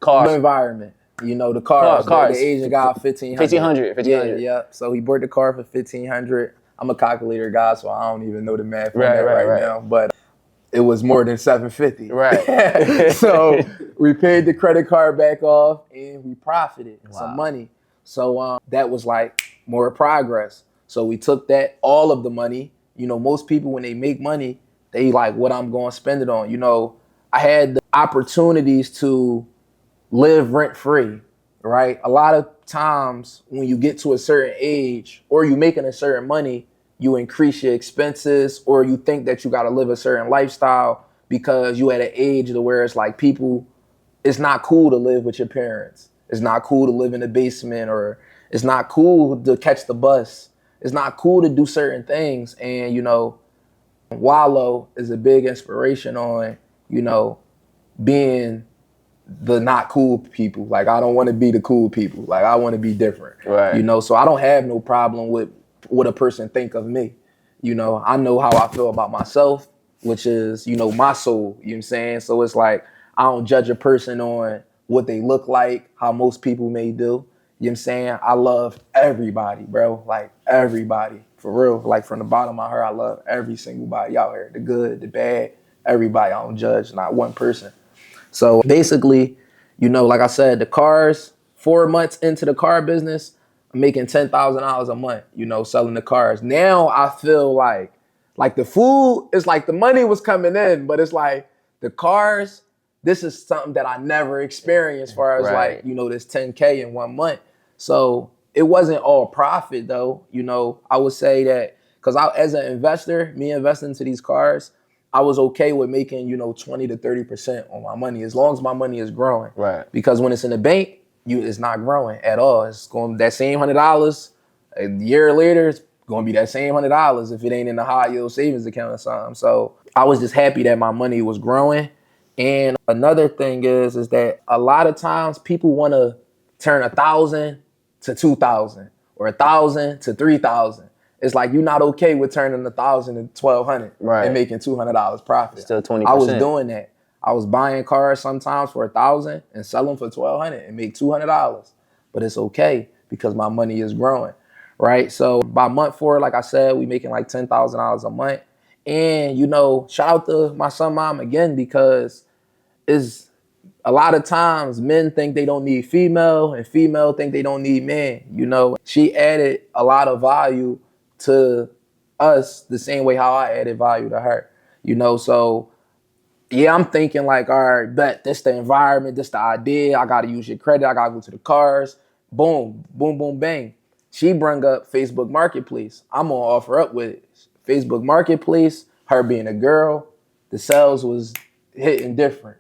Speaker 1: cars.
Speaker 2: Environment. The cars.
Speaker 1: Cars.
Speaker 2: The Asian guy, 1500.
Speaker 1: 1500.
Speaker 2: Yeah. So he bought the car for 1500. I'm a calculator guy, so I don't even know the math on that right now. But it was more than 750.
Speaker 1: Right.
Speaker 2: So we paid the credit card back off and we profited some money. So that was like more progress. So we took all of the money. Most people when they make money, they like what I'm going to spend it on. I had the opportunities to live rent free, right? A lot of times when you get to a certain age or you making a certain money, you increase your expenses or you think that you got to live a certain lifestyle because you at an age to where it's like it's not cool to live with your parents. It's not cool to live in the basement, or it's not cool to catch the bus. It's not cool to do certain things. And, Wallow is a big inspiration on, being the not cool people. Like, I don't want to be the cool people. Like, I want to be different.
Speaker 1: Right.
Speaker 2: So I don't have no problem with what a person think of me. I know how I feel about myself, which is, my soul. You know what I'm saying? So it's like, I don't judge a person on what they look like, how most people may do. You know what I'm saying? I love everybody, bro. Like, everybody. For real. Like, from the bottom of my heart, I love every single body out here. The good, the bad, everybody. I don't judge, not one person. So basically, like I said, the cars, 4 months into the car business, I'm making $10,000 a month, selling the cars. Now I feel like the food, it's like the money was coming in, but it's like the cars, this is something that I never experienced as far as like, this 10K in 1 month. So it wasn't all profit though. I would say that because as an investor, me investing into these cars, I was okay with making, 20 to 30% on my money as long as my money is growing.
Speaker 1: Right. Because
Speaker 2: Because when it's in the bank, it's not growing at all. It's going that same $100 a year later. It's going to be that same $100 if it ain't in the high yield savings account or something. So I was just happy that my money was growing. And another thing is that a lot of times people want to turn 1,000 to 2,000 or 1,000 to 3,000. It's like you're not okay with turning 1,000 to 1,200 and making $200 profit.
Speaker 1: Still 20%.
Speaker 2: I was doing that. I was buying cars sometimes for 1,000 and selling for 1,200 and make $200. But it's okay because my money is growing, right? So by month 4, like I said, we making like $10,000 a month. And, shout out to my son, mom again, because it's a lot of times men think they don't need female and female think they don't need men. She added a lot of value to us the same way how I added value to her, so yeah, I'm thinking like, all right, bet this the environment, this the idea. I got to use your credit. I got to go to the cars. Boom, boom, boom, bang. She bring up Facebook Marketplace. I'm going to offer up with it. Facebook Marketplace, her being a girl, the sales was hitting different,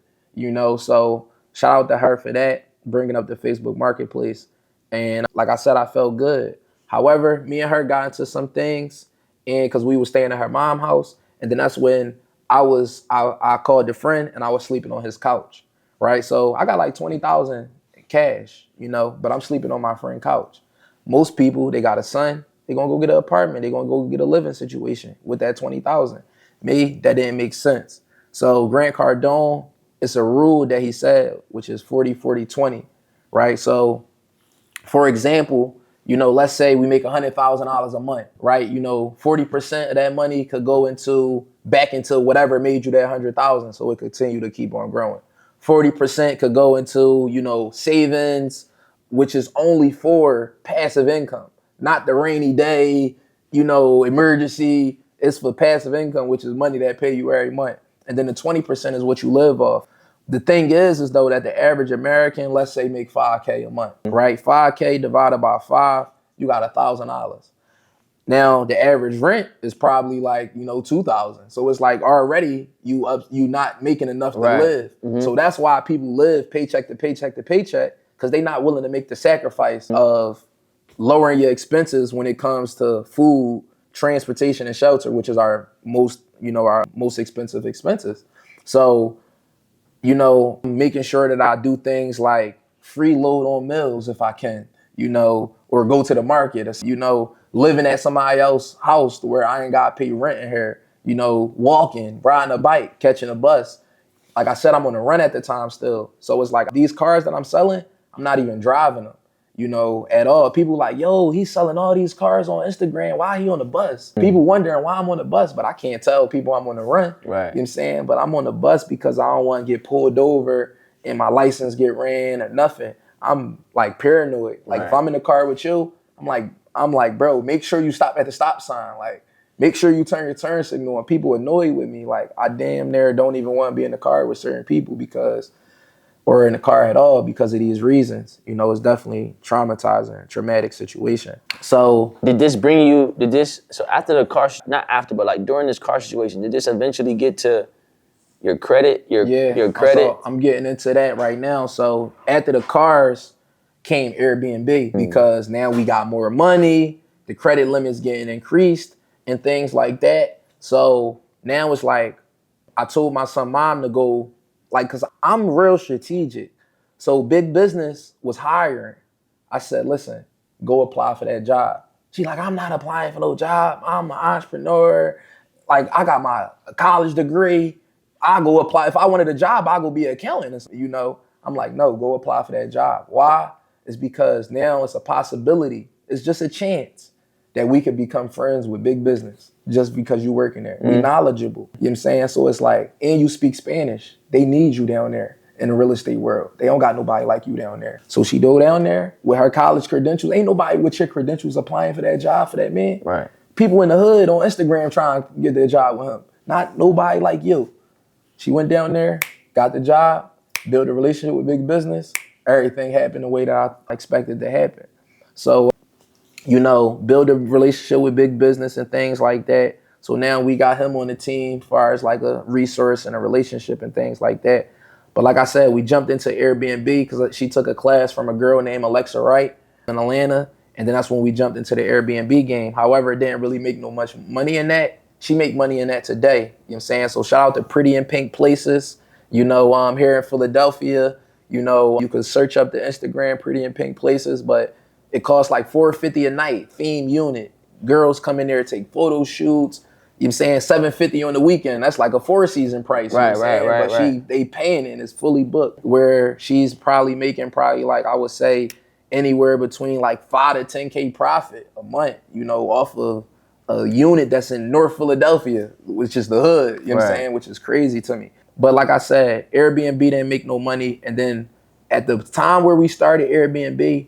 Speaker 2: So shout out to her for that, bringing up the Facebook Marketplace. And like I said, I felt good. However, me and her got into some things and because we were staying at her mom's house. And then that's when I called a friend and I was sleeping on his couch, right? So I got like 20,000 cash, but I'm sleeping on my friend's couch. Most people, they got a son, they're going to go get an apartment. They're going to go get a living situation with that 20,000. Me, that didn't make sense. So Grant Cardone, it's a rule that he said, which is 40, 40, 20, right? So for example, let's say we make $100,000 a month, right? 40% of that money could go back into whatever made you that 100,000, so it continue to keep on growing. 40% could go into, savings, which is only for passive income, not the rainy day, emergency. It's for passive income, which is money that pay you every month. And then the 20% is what you live off. The thing is though that the average American, let's say, make $5K a month, right? $5K divided by 5, you got $1,000. Now the average rent is probably like, you know, 2,000. So it's like already you not making enough to live. So that's why people live paycheck to paycheck to paycheck, because they're not willing to make the sacrifice of lowering your expenses when it comes to food, transportation, and shelter, which is our most expensive expenses. So, you know, making sure that I do things like freeload on meals if I can, you know, or go to the market, you know, living at somebody else's house where I ain't got to pay rent in here, you know, walking, riding a bike, catching a bus. Like I said, I'm on the run at the time still. So it's like these cars that I'm selling, I'm not even driving them, you know, at all. People like, yo, he's selling all these cars on Instagram. Why he on the bus? People wondering why I'm on the bus, but I can't tell people I'm on the run. Right. You know what I'm saying? But I'm on the bus because I don't want to get pulled over and my license get ran or nothing. I'm like paranoid. Like if I'm in the car with you, I'm like, bro, make sure you stop at the stop sign. Like, make sure you turn your turn signal. When people annoy with me, like I damn near don't even want to be in the car with certain people or in the car at all because of these reasons. You know, it's definitely traumatic situation. So
Speaker 1: so after the car, not after, but like during this car situation, did this eventually get to your credit, your credit?
Speaker 2: So I'm getting into that right now. So after the cars came Airbnb because now we got more money, the credit limit's getting increased and things like that. So now it's like, I told my son mom to go, like, cause I'm real strategic. So big business was hiring. I said, listen, go apply for that job. She's like, I'm not applying for no job. I'm an entrepreneur. Like I got my college degree. I go apply. If I wanted a job, I go be an accountant, you know. I'm like, no, go apply for that job. Why? It's because now it's a possibility. It's just a chance that we could become friends with big business just because you working there. We knowledgeable. You know what I'm saying? So it's like, and you speak Spanish. They need you down there in the real estate world. They don't got nobody like you down there. So she go down there with her college credentials. Ain't nobody with your credentials applying for that job for that man. Right. People in the hood on Instagram trying to get their job with him. Not nobody like you. She went down there, got the job, built a relationship with big business. Everything happened the way that I expected to happen. So, you know, build a relationship with big business and things like that. So now we got him on the team as far as like a resource and a relationship and things like that. But like I said, we jumped into Airbnb because she took a class from a girl named Alexa Wright in Atlanta. And then that's when we jumped into the Airbnb game. However, it didn't really make no much money in that. She make money in that today. You know what I'm saying? So shout out to Pretty in Pink Places. You know, I'm here in Philadelphia. You know, you can search up the Instagram Pretty in Pink Places, but it costs like $450 a night, theme unit. Girls come in there, take photo shoots. You know what I'm saying? $750 on the weekend. That's like a 4-season price. Right. But they paying it and it's fully booked. Where she's probably making like, I would say, anywhere between like 5 to 10K profit a month, you know, off of a unit that's in North Philadelphia, which is the hood, you know what I'm saying? Which is crazy to me. But like I said, Airbnb didn't make no money. And then at the time where we started Airbnb,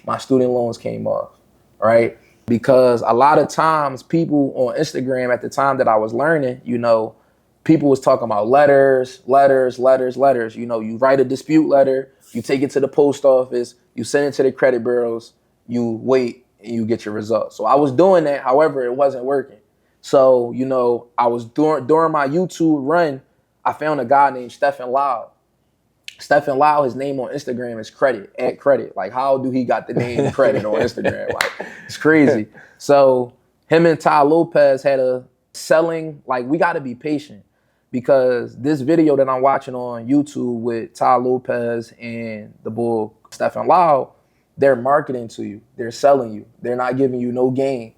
Speaker 2: my student loans came off, right? Because a lot of times people on Instagram at the time that I was learning, you know, people was talking about letters. You know, you write a dispute letter, you take it to the post office, you send it to the credit bureaus, you wait and you get your results. So I was doing that. However, it wasn't working. So, you know, I was during my YouTube run, I found a guy named Stephen Lau. Stephen Lau, his name on Instagram is @credit. Like, how do he got the name Credit on Instagram? Like, it's crazy. So him and Ty Lopez had a selling, like, we got to be patient because this video that I'm watching on YouTube with Ty Lopez and the bull Stephen Lau, they're marketing to you. They're selling you. They're not giving you no game.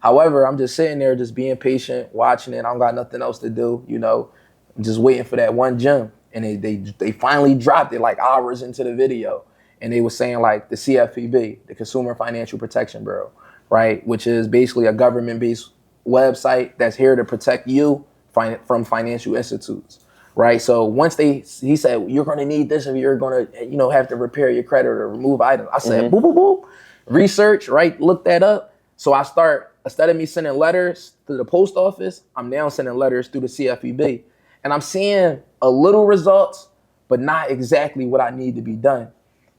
Speaker 2: However, I'm just sitting there just being patient, watching it. I don't got nothing else to do, you know. I'm just waiting for that one gem. And they finally dropped it like hours into the video. And they were saying like the CFPB, the Consumer Financial Protection Bureau, right? Which is basically a government-based website that's here to protect you from financial institutes, right? So once he said, you're gonna need this if you're gonna, you know, have to repair your credit or remove items. I said, boop, boop, boop. Research, right? Look that up. So I start, instead of me sending letters to the post office, I'm now sending letters through the CFPB. And I'm seeing a little results, but not exactly what I need to be done.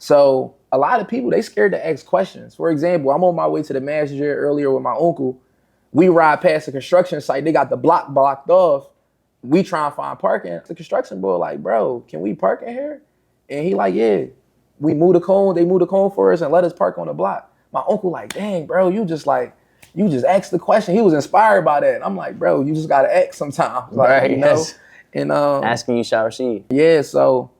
Speaker 2: So a lot of people, they scared to ask questions. For example, I'm on my way to the manager earlier with my uncle. We ride past the construction site. They got the block blocked off. We try and find parking. The construction boy like, bro, can we park in here? And he like, yeah. We move the cone. They move the cone for us and let us park on the block. My uncle like, dang, bro, you just asked the question. He was inspired by that. I'm like, bro, you just got to ask sometimes. Like,
Speaker 1: right,
Speaker 2: you know?
Speaker 1: yes.
Speaker 2: And
Speaker 1: asking you shall receive.
Speaker 2: Yeah, so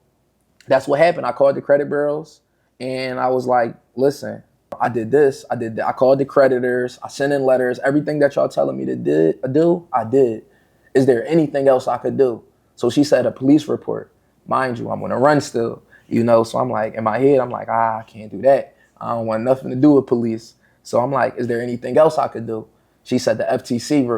Speaker 2: that's what happened. I called the credit bureaus and I was like, listen, I did this, I did that. I called the creditors, I sent in letters, everything that y'all telling me to do, I did. Is there anything else I could do? So she said a police report. Mind you, I'm on a run still, you know? So I'm like, in my head, I'm like, I can't do that. I don't want nothing to do with police. So I'm like, is there anything else I could do? She said the FTC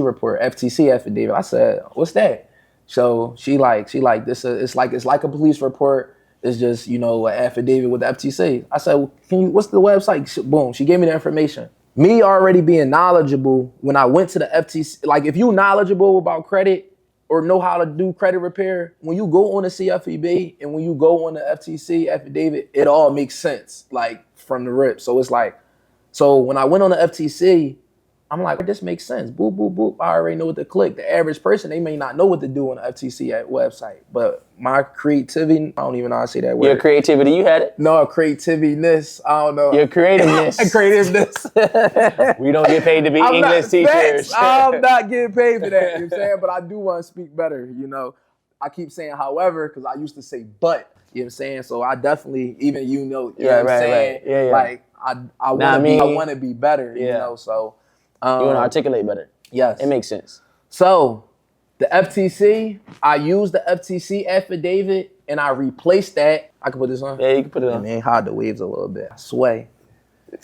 Speaker 2: report, FTC affidavit. I said, what's that? So she like this. It's like a police report. It's just, you know, an affidavit with the FTC. I said, well, what's the website? Boom. She gave me the information. Me already being knowledgeable when I went to the FTC. Like if you knowledgeable about credit or know how to do credit repair, when you go on the CFEB and when you go on the FTC affidavit, it all makes sense. Like from the rip. So it's like, so when I went on the FTC, I'm like, this makes sense. Boop, boop, boop. I already know what to click. The average person, they may not know what to do on the FTC website. But my creativity, I don't even know how to say that word.
Speaker 1: Your creativity, you had it?
Speaker 2: No, creativity-ness. I don't know.
Speaker 1: Your creativeness.
Speaker 2: Creativeness.
Speaker 1: We don't get paid to be English teachers.
Speaker 2: I'm not getting paid for that. You know what I'm saying? But I do want to speak better, you know. I keep saying however, because I used to say but. You know what I'm saying? So I definitely, even you know what I'm saying?
Speaker 1: Right. Yeah.
Speaker 2: Like, I want to be better, you know, so.
Speaker 1: You want to articulate better.
Speaker 2: Yes.
Speaker 1: It makes sense.
Speaker 2: So the FTC, I used the FTC affidavit and I replaced that. I can put this on?
Speaker 1: Yeah, you can put it on.
Speaker 2: Man, hide the waves a little bit. Sway.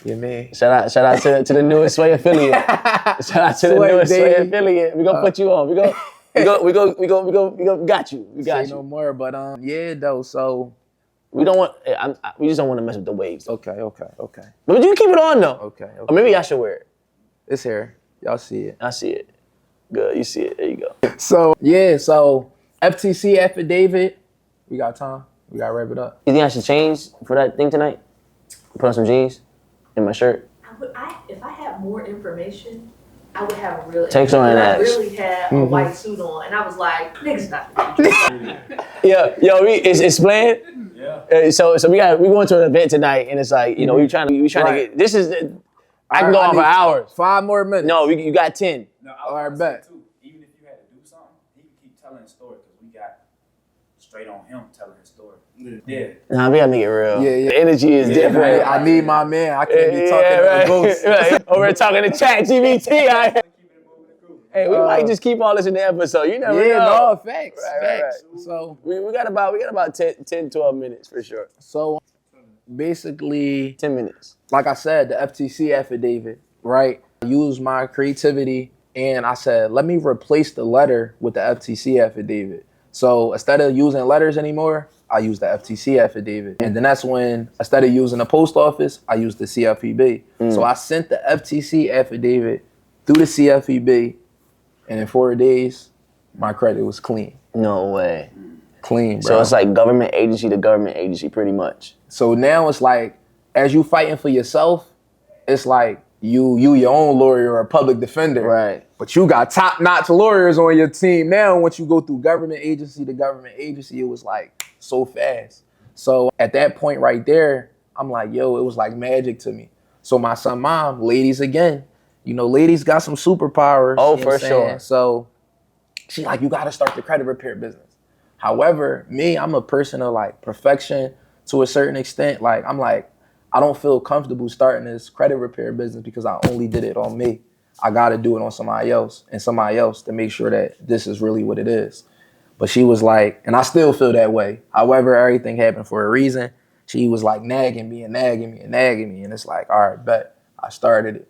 Speaker 2: You mean?
Speaker 1: Shout out to the newest Sway affiliate. Shout out to the newest Sway affiliate. We gonna put you on. We got you. We got
Speaker 2: Say
Speaker 1: you.
Speaker 2: no more, but yeah though. So
Speaker 1: we don't want. We just don't want to mess with the waves.
Speaker 2: Okay.
Speaker 1: But you can keep it on though.
Speaker 2: Okay.
Speaker 1: Or maybe I should wear it.
Speaker 2: It's here. Y'all see it.
Speaker 1: I see it. Good. You see it. There you go.
Speaker 2: So FTC affidavit. We got time. We gotta wrap it up.
Speaker 1: You think I should change for that thing tonight? Put on some jeans and my shirt.
Speaker 6: If I had more information, I would have a real.
Speaker 1: Take on that.
Speaker 6: I really had a white suit on, and I was like, "Niggas not."
Speaker 1: It's planned.
Speaker 3: Yeah.
Speaker 1: So we going to an event tonight, and it's like we trying to get. This is. I can go on for hours.
Speaker 2: 5 more minutes.
Speaker 1: No, you got 10.
Speaker 3: No,
Speaker 2: All right, bet.
Speaker 3: Too, even if you had to do something, he could keep telling his story because we got straight on him telling his story. Yeah.
Speaker 1: Nah, we gotta make it real.
Speaker 2: Yeah.
Speaker 1: The energy is different.
Speaker 2: I need my man. I can't be talking to the ghost.
Speaker 1: Right. Over here talking to chat GBT. Hey, we might just keep all this in the episode. You never know.
Speaker 2: No, facts.
Speaker 1: Right.
Speaker 2: So
Speaker 1: we got about 10, 12 minutes for sure.
Speaker 2: So basically,
Speaker 1: 10 minutes.
Speaker 2: like I said, the FTC affidavit, right? I used my creativity and I said, let me replace the letter with the FTC affidavit. So instead of using letters anymore, I used the FTC affidavit. And then that's when, instead of using the post office, I used the CFEB. So I sent the FTC affidavit through the CFEB, and in 4 days, my credit was clean.
Speaker 1: No way.
Speaker 2: Clean, bro.
Speaker 1: So it's like government agency to government agency pretty much.
Speaker 2: So now it's like, as you fighting for yourself, it's like you your own lawyer or a public defender.
Speaker 1: Right.
Speaker 2: But you got top-notch lawyers on your team now. Once you go through government agency to government agency, it was like so fast. So at that point right there, I'm like, yo, it was like magic to me. So my son, mom, ladies again. You know, ladies got some superpowers.
Speaker 1: Oh,
Speaker 2: you know
Speaker 1: for sure.
Speaker 2: So she like, you got to start the credit repair business. However, me, I'm a person of like perfection to a certain extent. Like, I'm like, I don't feel comfortable starting this credit repair business because I only did it on me. I got to do it on somebody else to make sure that this is really what it is. But she was like, and I still feel that way. However, everything happened for a reason. She was like nagging me. And it's like, all right, bet. I started it.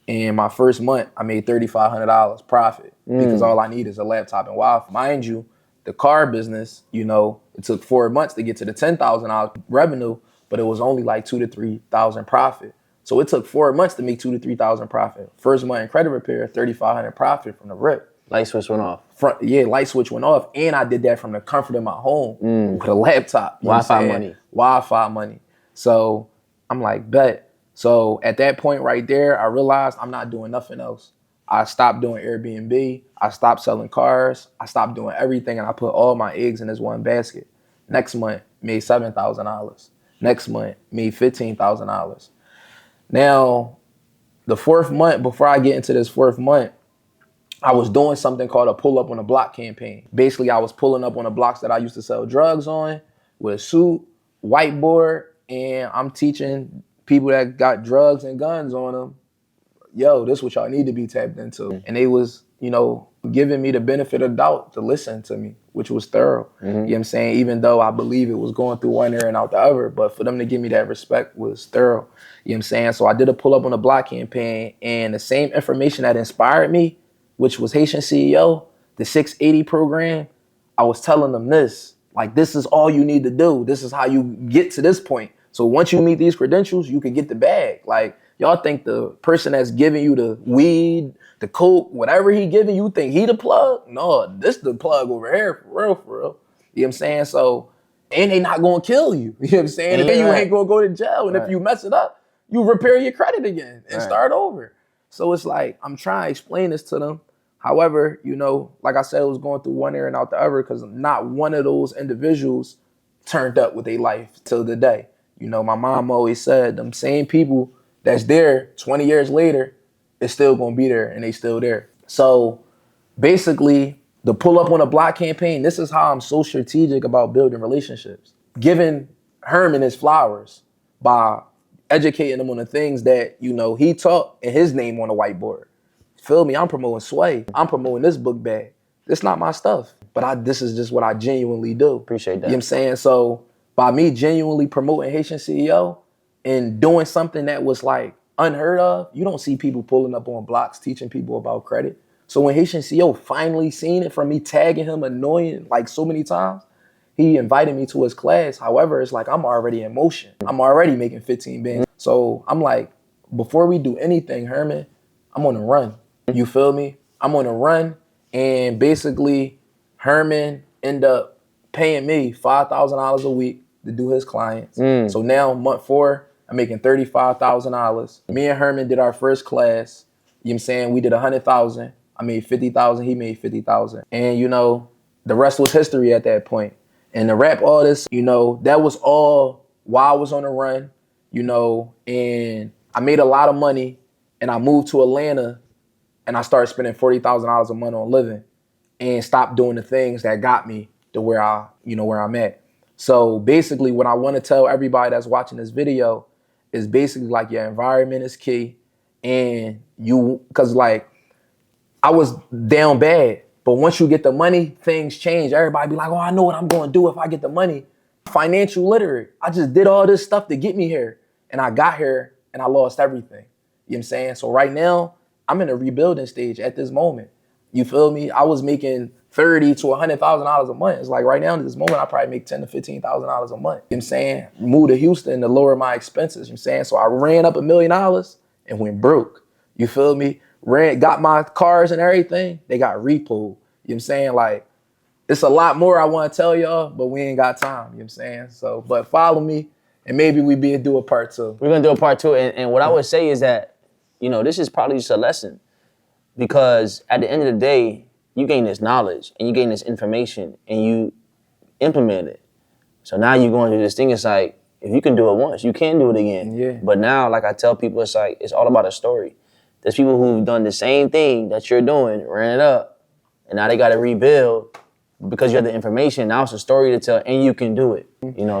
Speaker 2: And my first month, I made $3,500 profit because all I need is a laptop and Wi-Fi. Mind you, the car business, you know, it took 4 months to get to the $10,000 revenue, but it was only like $2,000 to $3,000 profit. So it took 4 months to make $2,000 to $3,000 profit. First month in credit repair, $3,500 profit from the rip.
Speaker 1: Light switch went off.
Speaker 2: Light switch went off, and I did that from the comfort of my home with a laptop. You know what I'm saying? Wi-Fi money. So I'm like, bet. So at that point right there, I realized I'm not doing nothing else. I stopped doing Airbnb. I stopped selling cars. I stopped doing everything, and I put all my eggs in this one basket. Next month, made $7,000. Next month, made $15,000. Now, the fourth month, before I get into this fourth month, I was doing something called a pull up on the block campaign. Basically, I was pulling up on the blocks that I used to sell drugs on with a suit, whiteboard, and I'm teaching people that got drugs and guns on them, yo, this is what y'all need to be tapped into. And they was, giving me the benefit of doubt to listen to me, which was thorough. You know what I'm saying? Even though I believe it was going through one ear and out the other, but for them to give me that respect was thorough. You know what I'm saying? So I did a pull up on the block campaign, and the same information that inspired me, which was Haitian CEO, the 680 program, I was telling them this, like, this is all you need to do. This is how you get to this point. So once you meet these credentials, you can get the bag. Like, y'all think the person that's giving you the weed, the coke, whatever he giving you, think he the plug? No, this the plug over here, for real, for real. You know what I'm saying? So, and they not gonna kill you. You know what I'm saying? And then you ain't gonna go to jail. And if you mess it up, you repair your credit again and start over. So it's like, I'm trying to explain this to them. However, like I said, it was going through one ear and out the other because not one of those individuals turned up with their life till the day. My mom always said them same people that's there 20 years later is still gonna be there, and they still there. So basically, the pull up on a block campaign, this is how I'm so strategic about building relationships. Giving Herman his flowers by educating him on the things that, he taught and his name on the whiteboard. Feel me? I'm promoting Sway. I'm promoting this book bag. It's not my stuff, but this is just what I genuinely do.
Speaker 1: Appreciate that.
Speaker 2: You know what I'm saying? So by me genuinely promoting Haitian CEO and doing something that was like unheard of, you don't see people pulling up on blocks teaching people about credit. So when Haitian CEO finally seen it from me tagging him annoying like so many times, he invited me to his class. However, it's like I'm already in motion. I'm already making 15 bands. So I'm like, before we do anything, Herman, I'm on a run. You feel me? I'm on a run, and basically Herman ended up paying me $5,000 a week to do his clients. So now month 4, I'm making $35,000. Me and Herman did our first class. You know what I'm saying? We did 100,000. I made 50,000. He made 50,000. And the rest was history at that point. And to wrap all this, that was all while I was on the run, and I made a lot of money, and I moved to Atlanta, and I started spending $40,000 a month on living, and stopped doing the things that got me to where where I'm at. So basically, what I want to tell everybody that's watching this video is basically like your environment is key, and because like I was down bad, but once you get the money, things change. Everybody be like, oh, I know what I'm going to do if I get the money. Financial literate. I just did all this stuff to get me here, and I got here and I lost everything. You know what I'm saying? So right now, I'm in a rebuilding stage at this moment. You feel me? I was making $30,000 to $100,000 a month. It's like right now at this moment, I probably make $10,000 to $15,000 a month. You know what I'm saying? Moved to Houston to lower my expenses. You know what I'm saying? So I ran up $1 million and went broke. You feel me? Got my cars and everything. They got repoed. You know what I'm saying? Like, it's a lot more I want to tell y'all, but we ain't got time. You know what I'm saying? So, but follow me, and maybe we do a part 2.
Speaker 1: We're going to do a part 2. And what I would say is that, this is probably just a lesson, because at the end of the day, you gain this knowledge and you gain this information and you implement it. So now you're going through this thing. It's like, if you can do it once, you can do it again.
Speaker 2: Yeah.
Speaker 1: But now, like I tell people, it's like, it's all about a story. There's people who've done the same thing that you're doing, ran it up, and now they got to rebuild because you have the information. Now it's a story to tell, and you can do it.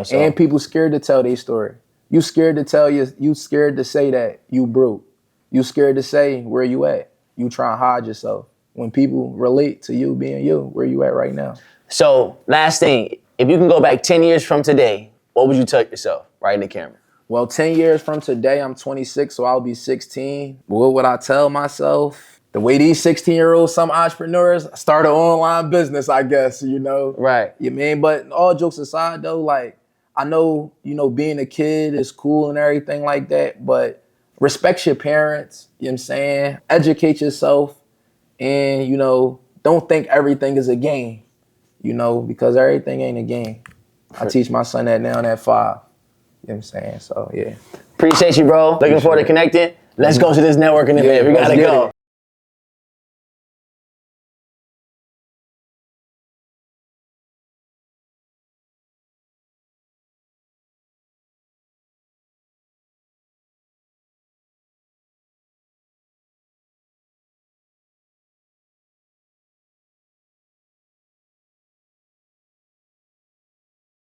Speaker 1: So.
Speaker 2: And people scared to tell their story. You scared to say that you broke. You scared to say where you at. You try and hide yourself. When people relate to you being you, where you at right now? So,
Speaker 1: last thing, if you can go back 10 years from today, what would you tell yourself right in the camera?
Speaker 2: Well, 10 years from today, I'm 26, so I'll be 16. What would I tell myself? The way these 16-year-olds, some entrepreneurs, start an online business, I guess,
Speaker 1: Right.
Speaker 2: You mean? But all jokes aside, though, like, I know, being a kid is cool and everything like that, but respect your parents, you know what I'm saying? Educate yourself, and, don't think everything is a game, you know, because everything ain't a game. I teach my son that now at 5. You know what I'm saying? So, yeah.
Speaker 1: Appreciate you, bro. Looking forward to connecting. Let's go to this networking event. We gotta go.